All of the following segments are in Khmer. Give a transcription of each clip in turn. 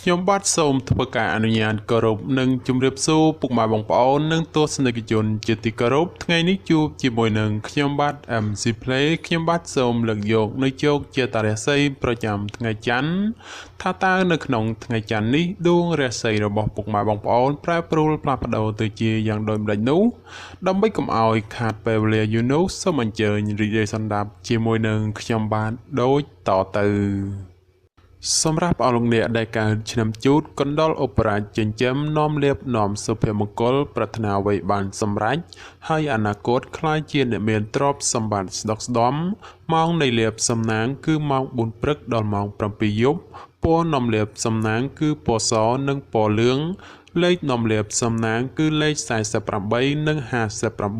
ខ្ញុំបាទសូមធ្វើការអនុញ្ញាតគោរពនិងជម្រាបសួរពុកម៉ែបងប្អូននិងទស្សនិកជនជាទីគោរពថ្ងៃនេះជួបជាមួយនឹងខ្ញុំបាទ MC Play ខ្ញុំបាទសូមលើកយកនៅជោគជាតារាសីប្រចាំថ្ងៃច័ន្ទថាតើនៅក្នុងថ្ងៃច័ន្ទនេះដួងរាសីរបស់ពុកម៉ែបងប្អូនប្រែប្រួលផ្លាស់ប្ដូរទៅជាយ៉ាងដូចម្ដេចនោះដើម្បីកុំឲ្យខាតពេលវេលាយូរនោះសូមអញ្ជើញរីករាយសន្តាប់ជាមួយនឹងខ្ញុំបាទដូចតទៅសម្រាប់អស់លោកអ្នកដែលកើតឆ្នាំជូតកណ្ដុរឧបរាជចិញ្ចឹមនាំលៀបនាំសុភមង្គលប្រាថ្នាអ្វីបានសម្រេចហើយអនាគតក្លាយជាអ្នកមានទ្រព្យសម្បត្តិស្ដុកស្ដំម៉ោងនៃលៀបសំណាងគឺម៉ោង4ព្រឹកដល់ម៉ោង7យប់ពណ៌នាំលៀបសំណាងគឺពណ៌សនិងពណ៌លឿងលេខនាំលៀបសំណាងគឺលេខ48និង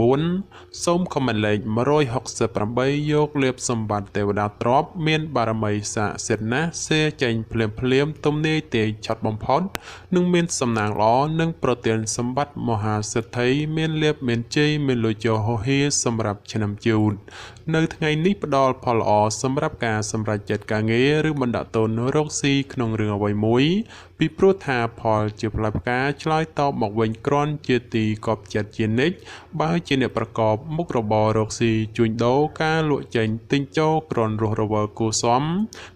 59សូមខមមិនលេខ168យកលៀបសម្បត្តិទេវតាទ្រព្យមានបារមីស័ក្តិសិទ្ធិណាស់សេចេញភ្លាមទំនាយទេឆាត់បំផុតនិងមានសំណាងល្អនិងប្រទានសម្បត្តិមហាសេដ្ឋីមានលៀបមានជ័យមានលុយចូលហោហៀសម្រាប់ឆ្នាំជូតនៅថ្ងៃនេះផ្ដល់ផលល្អសម្រាប់ការសម្រេចចិត្តការងារឬបណ្ដាក់ទុនរកស៊ីក្នុងរឿងអ្វីមួយពីព្រោះថាផលជាផ្លែផ្កាឆ្លើយតបមកវិញគ្រាន់ជាទីកប់ចិត្តជានិច្ចបើជាអ្នកប្រកបមុខរបររកស៊ីជួញដូរការលក់ចេញទិញចូលគ្រាន់រស់រវើកគួសម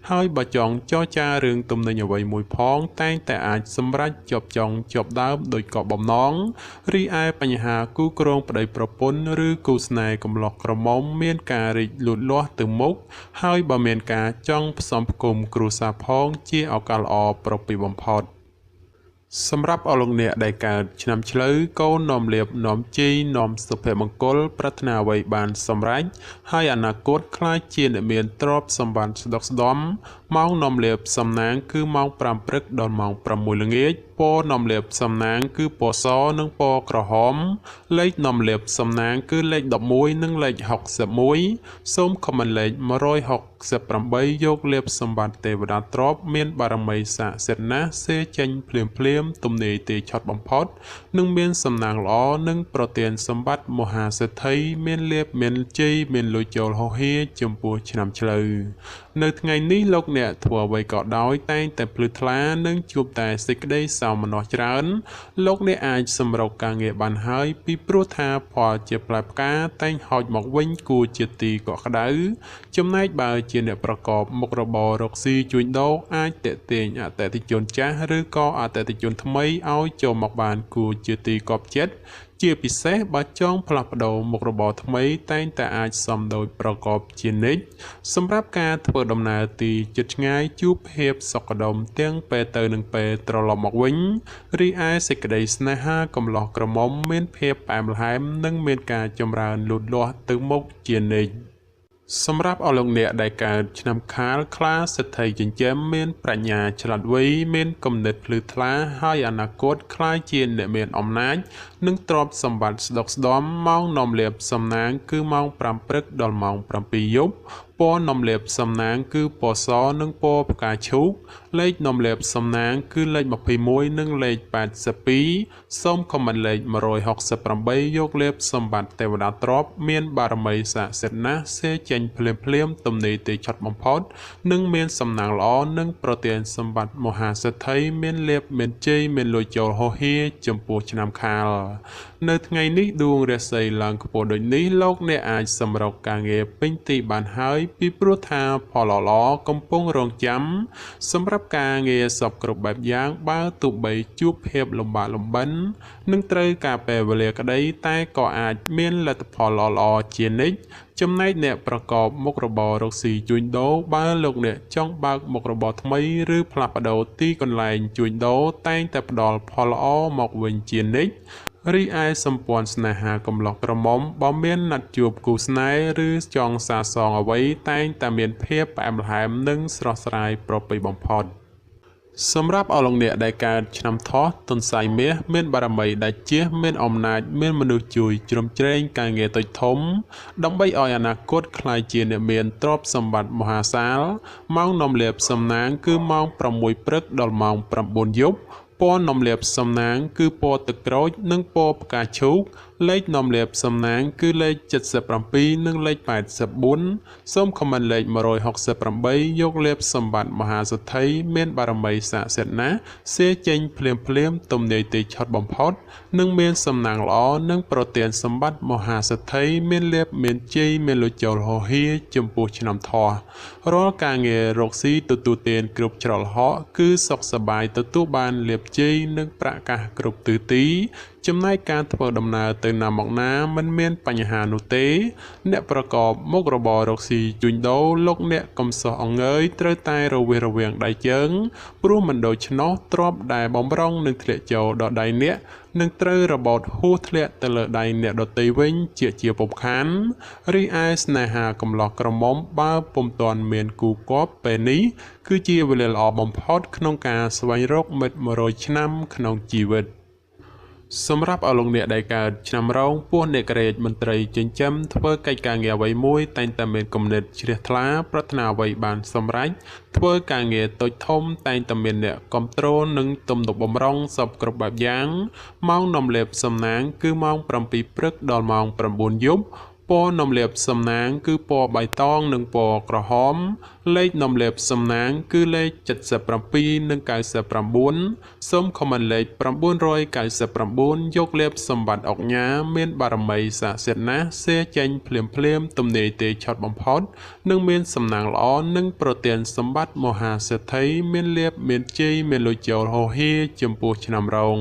ហើយបើចង់ចរចារឿងទំនិញអ្វីមួយផងតែងតែអាចសម្រេចជាប់ចង់ជាប់ដើមដោយកប់បំណងរីឯបញ្ហាគូក្រងប្តីប្រពន្ធឬគូស្នេហ៍កំឡោះក្រមុំមានការរីកលូតលាស់ទៅមុខហើយបើមានការចង់ផ្សំផ្គុំគ្រួសារផងជាឱកាសល្អប្រពៃបំផុតសម្រាប់អស់លោកអ្នកដែលកើតឆ្នាំឆ្លូវកូននាំលៀបនាំជ័យនាំសុភមង្គលប្រាថ្នាអ្វីបានសម្រេចហើយអនាគតក្លាយជាអ្នកមានទ្រព្យសម្បត្តិស្ដុកស្ដំម៉ោងនាំលៀបសំណាងគឺម៉ោង5ព្រឹកដល់ម៉ោង6ល្ងាចពណ៌នាំលៀបសំណាងគឺពណ៌សនិងពណ៌ក្រហមលេខនាំលៀបសំណាងគឺលេខ11និងលេខ61សូមខមមិនលេខ168យកលៀបសម្បត្តិទេវតាទ្រព្យមានបារមីស័ក្តិសិទ្ធិណាស់សេចេញភ្លាមទំនាយទេឆាត់បំផុតនិងមានសំណាងល្អនិងប្រទានសម្បត្តិមហាសេដ្ឋីមានលៀបមានជ័យមានលុយចូលហោហៀចំពោះឆ្នាំឆ្លូវនៅថ្ងៃនេះលោកអ្នកធ្វើអ្វីក៏ដោយតែងតែភ្លឺថ្លានិងជួបតែសេចក្តីសោមនស្សច្រើនលោកអ្នកអាចសម្រុកការងារបានហើយពីព្រោះថាផលជាផ្លែផ្កាតែងហោចមកវិញគួរជាទីកក់ក្ដៅចំណែកបើជាអ្នកប្រកបមុខរបររកស៊ីជួញដូរអាចតេទៀងអតិថិជនចាស់ឬក៏អតិថិជនថ្មីឲ្យចូលមកបានគួរជាទីកប់ចិត្តជាពិសេសបើចង់ផ្លាស់ប្ដូរមុខរបរថ្មីតែងតែអាចសមដោយប្រកបជានិច្ចសម្រាប់ការធ្វើដំណើរទីជិតឆ្ងាយជួបភាពសុខដុមទាំងពេលទៅនិងពេលត្រឡប់មកវិញរីឯសេចក្តីស្នេហាកំឡោះក្រមុំមានភាពផ្អែមល្ហែមនិងមានការចម្រើនលូតលាស់ទៅមុខជានិច្ចសម្រាប់អស់លោកអ្នកដែលកើតឆ្នាំខាលខ្លាសេដ្ឋីចិញ្ចឹមមានប្រាជ្ញាឆ្លាតវៃមានគំនិតភ្លឺថ្លាហើយអនាគតក្លាយជាអ្នកមានអំណាចនិងទ្រព្យសម្បត្តិស្ដុកស្ដំម៉ោងនាំលៀបសំណាងគឺម៉ោង5ព្រឹកដល់ម៉ោង7យប់ពណ៌នាំលៀបសំណាងគឺពណ៌សនិងពណ៌ផ្កាឈូកលេខនាំលៀបសំណាងគឺលេខ21និងលេខ82សូមខមមិនលេខ168យកលៀបសម្បត្តិទេវតាទ្រព្យមានបារមីស័ក្តិសិទ្ធិណាស់សេចេញភ្លាមទំនាយទេឆាត់បំផុតនិងមានសំណាងល្អនិងប្រទានសម្បត្តិមហាសេដ្ឋីមានលៀបមានជ័យមានលុយចូលហោហៀចំពោះឆ្នាំខាលនៅថ្ងៃនេះដួងរាសីឡើងខ្ពស់ដូចនេះលោកអ្នកអាចសម្រុកការងារពេញទីបានហើយពីព្រោះថាផលល្អកំពុងរងចាំសម្រាប់ការងារសពគ្រប់បែបយ៉ាងបើទោះបីជួបភាពលំបាកលំបិននឹងត្រូវការពេលវេលាក្តីតែក៏អាចមានលទ្ធផលល្អជានិច្ចចំណែកអ្នកប្រកបមុខរបររកស៊ីជួញដូរបើលោកអ្នកចង់បើកមុខរបរថ្មីឬផ្លាស់ប្ដូរទីកន្លែងជួញដូរតែងតែផ្ដល់ផលល្អមកវិញជានិច្ចរីឯសម្ព័ន្ធស្នេហាកំឡោះក្រមុំបើមានណាត់ជួបគូស្នេហ៍ឬចង់សាសងអ្វីតែងតែមានភាពផ្អែមល្ហែមនិងស្រស់ស្រាយប្រពៃបំផុតសម្រាប់អស់លោកអ្នកដែលកើតឆ្នាំថោះទុនសាយមាសមានបារមីដាច់ជះមានអំណាចមានមនុស្សជួយជ្រោមជ្រែងការងារតូចធំដើម្បីឲ្យអនាគតក្លាយជាអ្នកមានទ្រព្យសម្បត្តិមហាសាលម៉ោងនាំលៀបសំណាងគឺម៉ោង6ព្រឹកដល់ម៉ោង9យប់ពណ៌នាំលៀបសំណាងគឺពណ៌ទឹកក្រូចនិងពណ៌ផ្កាឈូក លេខនាំលាភសំណាងគឺលេខ77និងលេខ84សូមខមមិនលេខ168យកលាភសម្បត្តិមហាសេដ្ឋីមានបារមីស័ក្តិសិទ្ធិណាស់សៀចេញភ្លាមទំនាយទីឆុតបំផុតនិងមានសំណាងល្អនិងប្រទានសម្បត្តិមហាសេដ្ឋីមានលាភមានជ័យមានលុយចូលហោហៀចំពោះឆ្នាំធោះរាល់ការងាររកស៊ីទទួលទានគ្រប់ច្រកល្ហកគឺសុខសប្បាយទទួលបានលាភជ័យនិងប្រាក់កាសគ្រប់ទិសទីចំណែកការធ្វើដំណើរទៅណាមកណាមិនមានបញ្ហានោះទេអ្នកប្រកបមុខរបររកស៊ីជួញដូរលោកអ្នកកំសោះអង្អើយត្រូវតែរវាសរវាងដៃជើងព្រោះមិនដូច្នោះទ្រព្យដែលបំរុងនឹងធ្លាក់ចូលដល់ដៃអ្នកនឹងត្រូវរបូតហួសធ្លាក់ទៅលើដៃអ្នកដទៃវិញជាពុំខានរីឯស្នេហាកំឡោះក្រមុំបើពុំទាន់មានគូគប់ពេលនេះគឺជាវេលាល្អបំផុតក្នុងការស្វែងរកមិត្ត100ឆ្នាំក្នុងជីវិតសម្រាប់អលោកអ្នកដែលកើតឆ្នាំរោងពោះអ្នកក្រេតមន្ត្រីចិញ្ចឹមធ្វើកិច្ចការងារអ្វីមួយតែងតែមានគំនិតជ្រះថ្លាប្រាថ្នាអ្វីបានសម្រេចធ្វើការងារតូចធំតែងតែមានអ្នកគ្រប់គ្រងនិងទំនុកបំរុងសពគ្រប់បែបយ៉ាងម៉ោងនាំលេបសំណាងគឺម៉ោង7ព្រឹកដល់ម៉ោង9យប់ពណ៌នាំលាភសំណាងគឺពណ៌បៃតងនិងពណ៌ក្រហមលេខនាំលាភសំណាងគឺលេខ77និង99សូមខមមិនលេខ999យកលាភសម្បត្តិអុកញ៉ាមានបារមីស័ក្តិសិទ្ធិណាស់សេចេញភ្លាមទំនាយទេឆុតបំផុតនិងមានសំណាងល្អនិងប្រទានសម្បត្តិមហាសេដ្ឋីមានលាភមានជ័យមានលុយចូលហោហៀចំពោះឆ្នាំរោង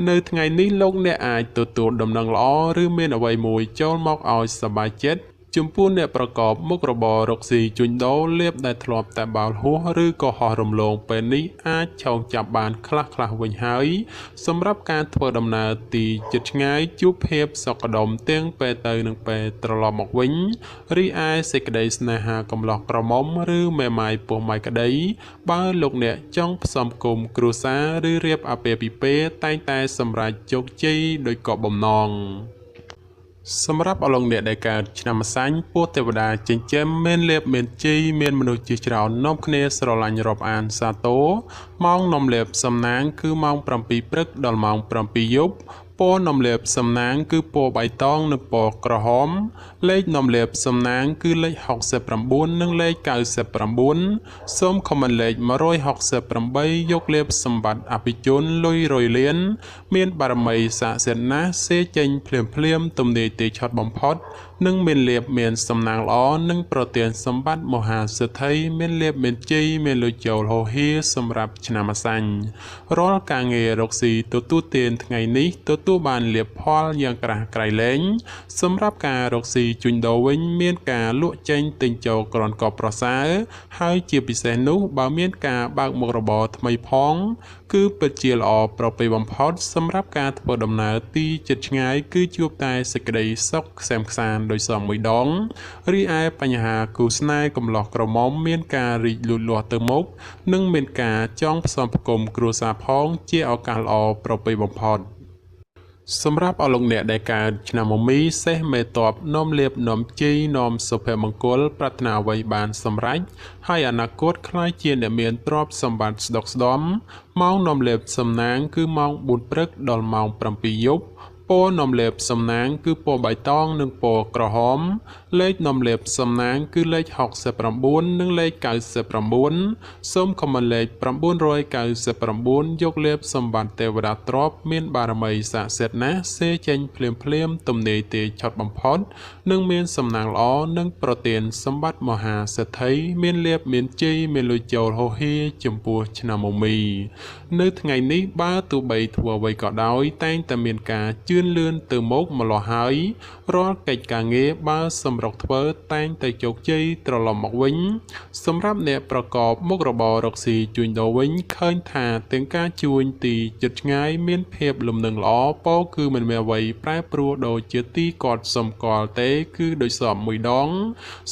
នៅថ្ងៃនេះលោកអ្នកអាចទទួលដំណឹងល្អឬមានអ្វីមួយចូលមកឲ្យសប្បាយចិត្តចំពោះអ្នកប្រកបមុខរបររកស៊ីជួញដូរលាភដែលធ្លាប់តែបោលហួសឬក៏ហោះរំលងពេលនេះអាចឆោងចាប់បានខ្លះវិញហើយសម្រាប់ការធ្វើដំណើរទីជិតឆ្ងាយជួបភាពសុខដុមទាំងពេលទៅនិងពេលត្រឡប់មកវិញរីឯសេចក្តីស្នេហាកំឡោះក្រមុំឬមេម៉ាយពោះម៉ាយក្តីបើលោកអ្នកចង់ផ្សំគុំគ្រួសារឬរៀបអាពាហ៍ពិពាហ៍តែងតែសម្រេចជោគជ័យដោយក៏បំណងសម្រាប់អលោកអ្នកដែលកើតឆ្នាំម្សាញ់ពោះទេវតាចិញ្ចឹមមានលាភមានជ័យមានមនុស្សជាច្រើននាំគ្នាស្រឡាញ់រាប់អានសាទរម៉ោងនាំលាភសំណាងគឺម៉ោង7ព្រឹកដល់ម៉ោង7យប់ពណ៌នាំលាភសំណាងគឺពណ៌បៃតងនិងពណ៌ក្រហមលេខនាំលាភសំណាងគឺលេខ69និងលេខ99សូមខមមិនលេខ168យកលាភសម្បត្តិអភិជនលុយរយលានមានបារមីស័ក្តិសិទ្ធិណាស់សេចេញភ្លាមទំនាយទីឆុតបំផុតនិងមានលាភមានសំណាងល្អនិងប្រទានសម្បត្តិមហាសេដ្ឋីមានលាភមានជ័យមានលុយចូលហោហៀសម្រាប់ឆ្នាំម្សាញ់រាល់ការងាររកស៊ីទទួលទានថ្ងៃនេះទទួលបានលាភផលយ៉ាងក្រាស់ក្រៃលែងសម្រាប់ការរកស៊ីជួញដូរវិញមានការលក់ចេញទិញចូលក្រនកបប្រសើរហើយជាពិសេសនោះបើមានការបើកមុខរបរថ្មីផងគឺពិតជាល្អប្រពៃបំផុតសម្រាប់ការធ្វើដំណើរទីជិតឆ្ងាយគឺជួបតែសេចក្តីសុខក្សេមក្សាន្តដោយសងមួយដងរីឯបញ្ហាគូស្នេហ៍កំឡោះក្រមុំមានការរីកលូតលាស់ទៅមុខនិងមានការចងផ្សំផ្គុំគ្រួសារផងជាឱកាសល្អប្រពៃបំផុតសម្រាប់អលោកអ្នកដែលកើតឆ្នាំមមីសេះមេតបនាំលាភនាំជ័យនាំសុភមង្គលប្រាថ្នាអ្វីបានសម្រេចហើយអនាគតខ្លាយជាអ្នកមានទ្រព្យសម្បត្តិស្ដុកស្ដំម៉ោងនាំលាភសំណាងគឺម៉ោង4ព្រឹកដល់ម៉ោង7យប់ពណ៌នាំលេបសំណាងគឺពណ៌បៃតងនិងពណ៌ក្រហមលេខនាំលេបសំណាងគឺលេខ69និងលេខ99សូមខមមិនលេខ999យកលេបសម្បត្តិទេវតាទ្រព្យមានបារមីស័ក្តិសិទ្ធិណាស់សេចេញភ្លាមទំនាយទេឆុតបំផុតនិងមានសំណាងល្អនិងប្រទានសម្បត្តិមហាសេដ្ឋីមានលេបមានជ័យមានលុយចូលហោហៀចំពោះឆ្នាំមមីនៅថ្ងៃនេះបើទោះបីធ្វើអ្វីក៏ដោយតែងតែមានការជឿនលឿនទៅមុខម្លោះហើយរាល់កិច្ចការងារបើសម្រុកធ្វើតែងតែជោគជ័យត្រឡប់មកវិញសម្រាប់អ្នកប្រកបមុខរបររកស៊ីជួញដូរវិញឃើញថាទាំងការជួញទីជិតឆ្ងាយមានភាពលំនឹងល្អពោលគឺមិនមានអ្វីប្រែប្រួលដូចជាទីគាត់សម្គាល់ទេគឺដោយសមមួយដង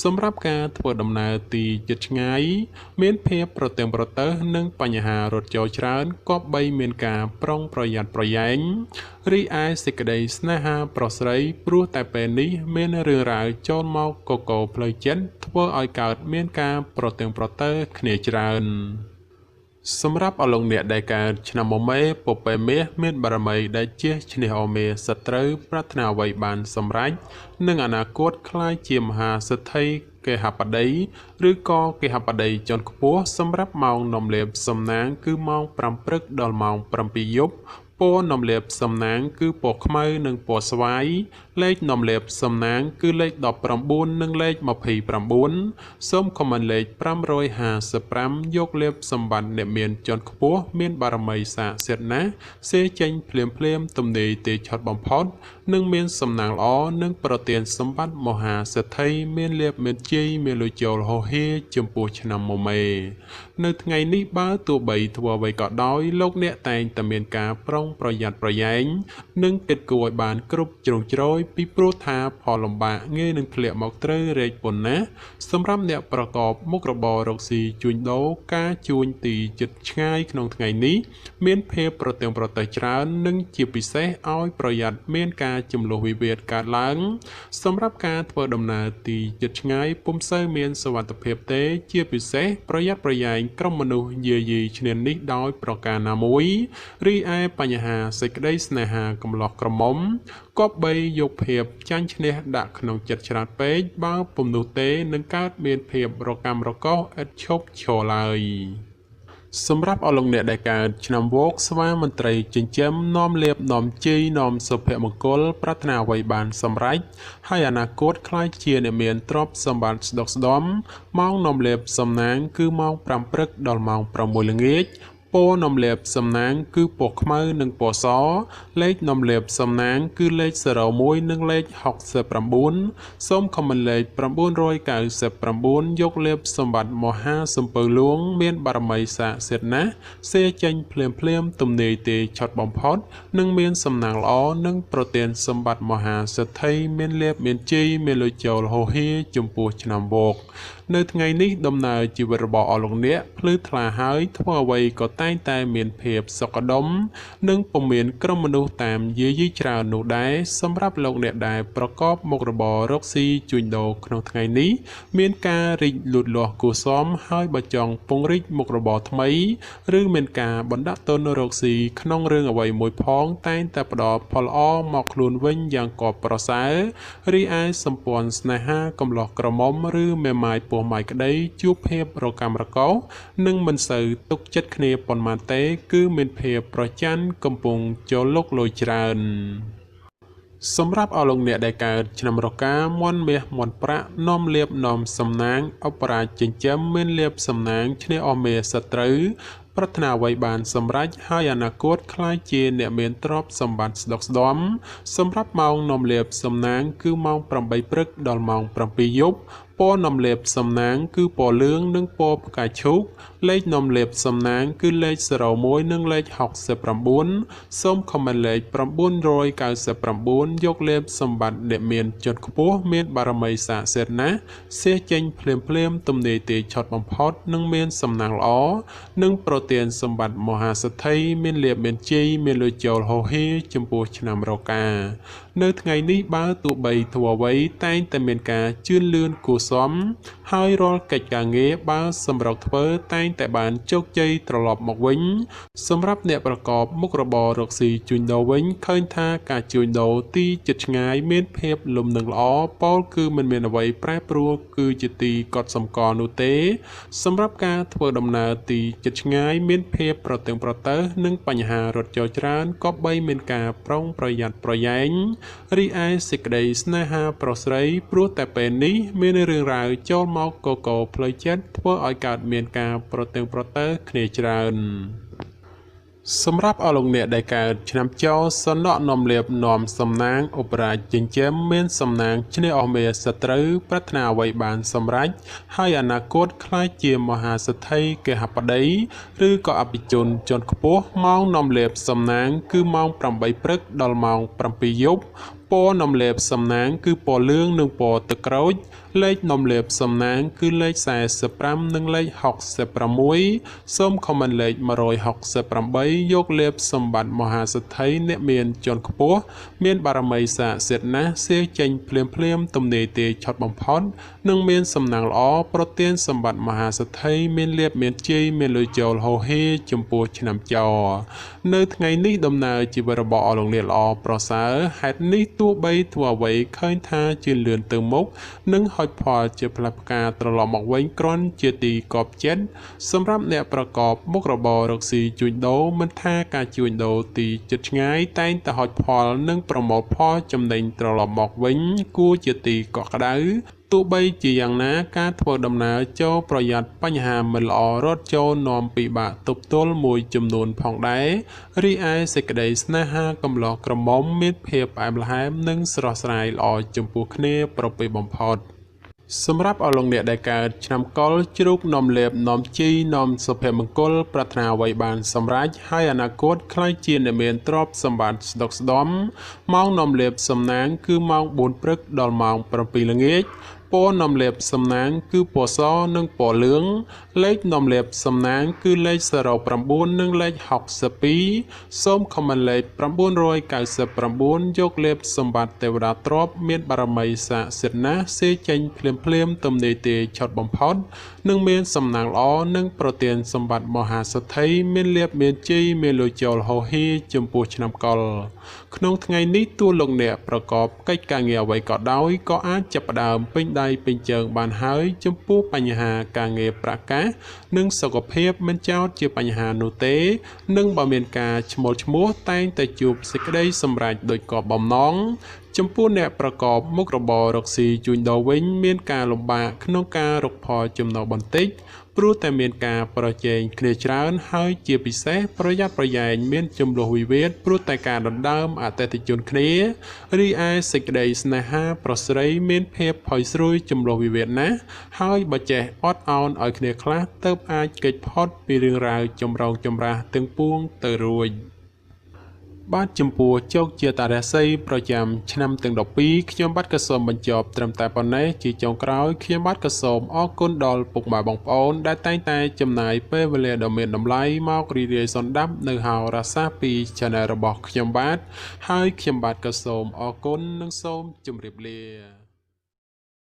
សម្រាប់ការធ្វើដំណើរទីជិតឆ្ងាយមានភាពប្រទាំងប្រទើសនិងបញ្ហារត់ចូលច្រើនគប្បីមានការប្រុងប្រយ័ត្នប្រយែងរីឯសេចក្តីស្នេហាប្រុសស្រីព្រោះតែពេលនេះមានរឿងរ៉ាវចូលមកកកផ្លូវចិត្តធ្វើឲ្យកើតមានការប្រទាំងប្រទើគ្នាច្រើន សម្រាប់អលង្អ្នកដែលកើតឆ្នាំមមេពពែមាសមានបារមីដែលជាឈ្នះអមេសត្រូវប្រាថ្នាអ្វីបានសម្រេចនឹងអនាគតក្លាយជាមហាសិទ្ធិគេហបតីឬក៏គេហបតីជាន់ខ្ពស់សម្រាប់ម៉ោងនំលាបសំណាងគឺម៉ោង5ព្រឹកដល់ម៉ោង7យប់ពណ៌នំលាបសំណាងគឺពណ៌ខ្មៅនិងពណ៌ស្វាយលេខនំលាបសំណាងគឺលេខ19និងលេខ29សូមខមមិនលេខ555យកលេបសម្បត្តិអ្នកមានជាន់ខ្ពស់មានបារមីស័ក្តិសិទ្ធិណាស់សេចេញភ្លាមទំនេរទេឆត់បំផុតនិងមានសំណាងល្អនិងប្រទានសម្បត្តិមហាសេដ្ឋីមានលេបមានជ័យមានលុយចូលហោហៀចំពោះឆ្នាំមមេនៅថ្ងៃនេះបើទោះបីធ្វើអ្វីក៏ដោយលោកអ្នកតែងតែមានការប្រុងប្រយ័ត្នប្រយែងនិងគិតគូរឲ្យបានគ្រប់ជ្រុងជ្រោយពីព្រោះថាផលលំបាកងាយនឹងធ្លាក់មកត្រូវរែកប៉ុណ្ណាសម្រាប់អ្នកប្រកបមុខរបររកស៊ីជួញដូរការជួញទីជិតឆ្ងាយក្នុងថ្ងៃនេះមានភាពប្រទើងប្រទែច្រើននិងជាពិសេសឲ្យប្រយ័ត្នមានការចំនួនវិវាទកើតឡើងសម្រាប់ការធ្វើដំណើរទីជិតឆ្ងាយពុំសូវមានសុវត្ថិភាពទេជាពិសេសប្រយ័ត្នប្រយែងក្រុមមនុស្សយាយីឈ្នានីសដោយប្រការណាមួយរីឯបញ្ហាសេចក្តីស្នេហាកំឡោះក្រមុំគប្បីយកភាពចាញ់ឈ្នះដាក់ក្នុងចិត្តច្រើនពេកបើពុំនោះទេនឹងកើតមានភាពរកម្មរកោសឥតឈប់ឈរឡើយសម្រាប់អលង្អ្នកដែលកើតឆ្នាំវោកស្វាមន្ត្រីចិញ្ចឹមនាំលៀបនាំជ័យនាំសុភមង្គលប្រាថ្នាអ្វីបានសម្រេចហើយអនាគតខ្លាយជាអ្នកមានទ្រព្យសម្បត្តិស្ដុកស្ដម្ភម៉ោងនាំលៀបសំណាងគឺម៉ោង5ព្រឹកដល់ម៉ោង6ល្ងាចពណ៌នំលាបសំណាងគឺពណ៌ខ្មៅនិងពណ៌សលេខនំលាបសំណាងគឺលេខ01និងលេខ69សូមខមមិនលេខ999យកលេបសម្បត្តិមហាសំពៅលួងមានបារមីស័ក្តិសិទ្ធិណាស់សេចេញភ្លាមទំនេរទេឆត់បំផុតនិងមានសំណាងល្អនិងប្រទានសម្បត្តិមហាសិទ្ធិមានលេបមានជ័យមានលុយចូលហោហៀចំពោះឆ្នាំវោកនៅថ្ងៃនេះដំណើរជីវិតរបស់អស់លោកអ្នកភ្លឺថ្លាហើយធ្វើអ្វីក៏តែងតែមានភាពសុខដុមនិងពុំមានក្រុមមនុស្សតាមយាយីច្រើននោះដែរសម្រាប់លោកអ្នកដែលប្រកបមុខរបររកស៊ីជួញដូរក្នុងថ្ងៃនេះមានការរីកលូតលាស់គួរសមហើយបើចង់ពង្រីកមុខរបរថ្មីឬមានការបណ្ដាក់ទុនរកស៊ីក្នុងរឿងអ្វីមួយផងតែងតែផ្ដល់ផលល្អមកខ្លួនវិញយ៉ាងកប់ប្រសើររីឯសម្ព័ន្ធស្នេហាកំឡោះក្រមុំឬមេម៉ាយពោះម៉ាយក្តីជួបភាពរកម្មរកោសនិងមិនសូវទុកចិត្តគ្នាប៉ុន្មានទេគឺមានភាពប្រច័ណ្ឌកំពុងចូលលុកលុយច្រើនសម្រាប់អស់លោកអ្នកដែលកើតឆ្នាំរកាមន់មាសមន់ប្រាក់នាំលៀបនាំសំណាងអបរាជចិញ្ចឹមមានលៀបសំណាងឈ្នះអមេសត្រូវប្រាថ្នាអ្វីបានសម្រេចហើយអនាគតខ្លាយជាអ្នកមានទ្រព្យសម្បត្តិស្ដុកស្ដម្ភសម្រាប់ម៉ោងនាំលៀបសំណាងគឺម៉ោង8ព្រឹកដល់ម៉ោង7យប់ពណ៌នំលេបសំណាងគឺពណ៌លឿងនិងពណ៌ផ្កាឈូកលេខនំលេបសំណាងគឺលេខ01និងលេខ69សូមខមមិនលេខ999យកលេបសម្បត្តិអ្នកមានជាន់ខ្ពស់មានបារមីស័ក្តិសិទ្ធិណាស់សេចេញភ្លាមទំនេរទេឆត់បំផុតនិងមានសំណាងល្អនិងប្រទានសម្បត្តិមហាសិទ្ធិមានលេបមានជ័យមានលុយចូលហោហៀចំពោះឆ្នាំរកានៅថ្ងៃនេះបើទោះបីធ្វើអ្វីតែងតែមានការជឿនលឿនគួរសមហើយរាល់កិច្ចការងារបើសម្រាប់ធ្វើតែងតែបានជោគជ័យត្រឡប់មកវិញសម្រាប់អ្នកប្រកបមុខរបររកស៊ីជួញដូរវិញឃើញថាការជួញដូរទីជិតឆ្ងាយមានភាពលំនឹងល្អពោលគឺមិនមានអ្វីប្រែប្រួលគឺជាទីកត់សម្គាល់នោះទេសម្រាប់ការធ្វើដំណើរទីជិតឆ្ងាយមានភាពប្រទើងប្រទើសនិងបញ្ហារត់ចោលច្រើនក៏បីមានការប្រុងប្រយ័ត្នប្រយែងរីឯសេចក្តីស្នេហាប្រុសស្រីព្រោះតែពេលនេះមានរឿងរ៉ាវចូលមកកកផ្លូវចិត្តធ្វើឲ្យកើតមានការប្រទើងប្រទើសគ្នាច្រើនសម្រាប់អស់លោកអ្នកដែលកើតឆ្នាំចោសនៈនាំលៀបនាំសំណាងឧបរាជចិញ្ចឹមមានសំណាងឈ្នះអស់មេសត្រូវប្រាថ្នាអ្វីបានសម្រេចហើយអនាគតខ្លាចជាមហាសិទ្ធិកេហបតីឬក៏អភិជនជាន់ខ្ពស់ម៉ោងនាំលៀបសំណាងគឺម៉ោង8ព្រឹកដល់ម៉ោង7យប់ ពណ៌នំលេបសំណាងគឺពណ៌លឿងនិងពណ៌ទឹកក្រូចលេខនំលេបសំណាងគឺលេខ45និងលេខ66សូមខមមិនលេខ168យកលេបសម្បត្តិមហាសិទ្ធិអ្នកមានជាន់ខ្ពស់មានបារមីស័ក្តិសិទ្ធិណាស់សៀចេញភ្លាមទំនេរទេឆត់បំផុតនិងមានសំណាងល្អប្រទានសម្បត្តិមហាសិទ្ធិមានលេបមានជ័យមានលុយចូលហោហេចំពោះឆ្នាំចោនៅថ្ងៃនេះដំណើរជីវិតរបស់អស់លោកអ្នកល្អប្រសើរហេតុនេះទោះបីធ្វើអ្វីឃើញថាជាលឿនទៅមុខនិងហុចផលជាផ្លែផ្កាត្រឡប់មកវិញគ្រាន់ជាទីកប់ចិត្តសម្រាប់អ្នកប្រកបមុខរបររកស៊ីជួញដូរមិនថាការជួញដូរទីជិតឆ្ងាយតែងតែហុចផលនិងប្រមូលផលចំណេញត្រឡប់មកវិញគួរជាទីកក់ក្ដៅទោះបីជាយ៉ាងណាការធ្វើដំណើរចូលប្រយ័ត្នបញ្ហាមិនល្អរត់ចូលនាំពិបាកទប់ទល់មួយចំនួនផងដែររីឯសេចក្តីស្នេហាកំឡោះក្រមុំមានភាពផ្អែមល្ហែមនិងស្រស់ស្រាយល្អចំពោះគ្នាប្រពៃបំផុតសម្រាប់អស់លោកអ្នកដែលកើតឆ្នាំកុរជ្រូកនាំលេបនាំជីនាំសុភមង្គលប្រាថ្នាអ្វីបានសម្រេចហើយអនាគតខ្លាយជាអ្នកមានទ្រព្យសម្បត្តិស្ដុកស្ដំម៉ោងនាំលេបសំណាងគឺម៉ោង4ព្រឹកដល់ម៉ោង7ល្ងាចពណ៌នាំលេបសំណាងគឺពណ៌សនិងពណ៌លឿងលេខនាំលេបសំណាងគឺលេខ09និងលេខ62សូមខមមិនលេខ999យកលេបសម្បត្តិទេវតាទ្រព្យមានបារមីស័ក្តិសិទ្ធិណាស់សេចេញភ្លាមទំនេរទេឆត់បំផុតនិងមានសំណាងល្អនិងប្រទានសម្បត្តិមហាសិទ្ធិមានលេបមានជ័យមានលុយចូលហោហេចំពោះឆ្នាំកុរក្នុងថ្ងៃនេះទោះលោកអ្នកប្រកបកិច្ចការងារអ្វីក៏ដោយក៏អាចចាប់ផ្ដើមពេញដៃពេញជើងបានហើយចំពោះបញ្ហាការងារប្រកាសនិងសុខភាពមិនចោទជាបញ្ហានោះទេនិងបើមានការឈ្មោះតែងតែជួបសេចក្តីសម្រេចដោយកបបំណងចំពោះអ្នកប្រកបមុខរបររកស៊ីជួញដូរវិញមានការលំបាកក្នុងការរកផលចំណូលបន្តិចព្រោះតែមានការប្រជែងគ្នាច្រើនហើយជាពិសេសប្រយ័ត្នប្រយែងមានចំនួនវិវាទព្រោះតែការដណ្ដើមអតិថិជនគ្នារីឯសេចក្តីស្នេហាប្រស្រីមានភាពផុយស្រួយចំនួនវិវាទណាស់ហើយបើចេះអត់ឱនឲ្យគ្នាខ្លះទើបអាចគេចផុតពីរឿងរ៉ាវចម្រូងចម្រាសទាំងពួងទៅរួចបាទចំពោះជោគជាតារាសីប្រចាំឆ្នាំទាំង12ខ្ញុំបាទក៏សូមបញ្ចប់ត្រឹមតែប៉ុណ្ណេះជាចុងក្រោយខ្ញុំបាទក៏សូមអរគុណដល់ពុកម៉ែបងប្អូនដែលតែងតែចំណាយពេលវេលាដ៏មានតម្លៃមករីករាយសន្តាប់នៅហោរាសាស្ត្រពី Channel របស់ខ្ញុំបាទហើយខ្ញុំបាទក៏សូមអរគុណនិងសូមជម្រាបលា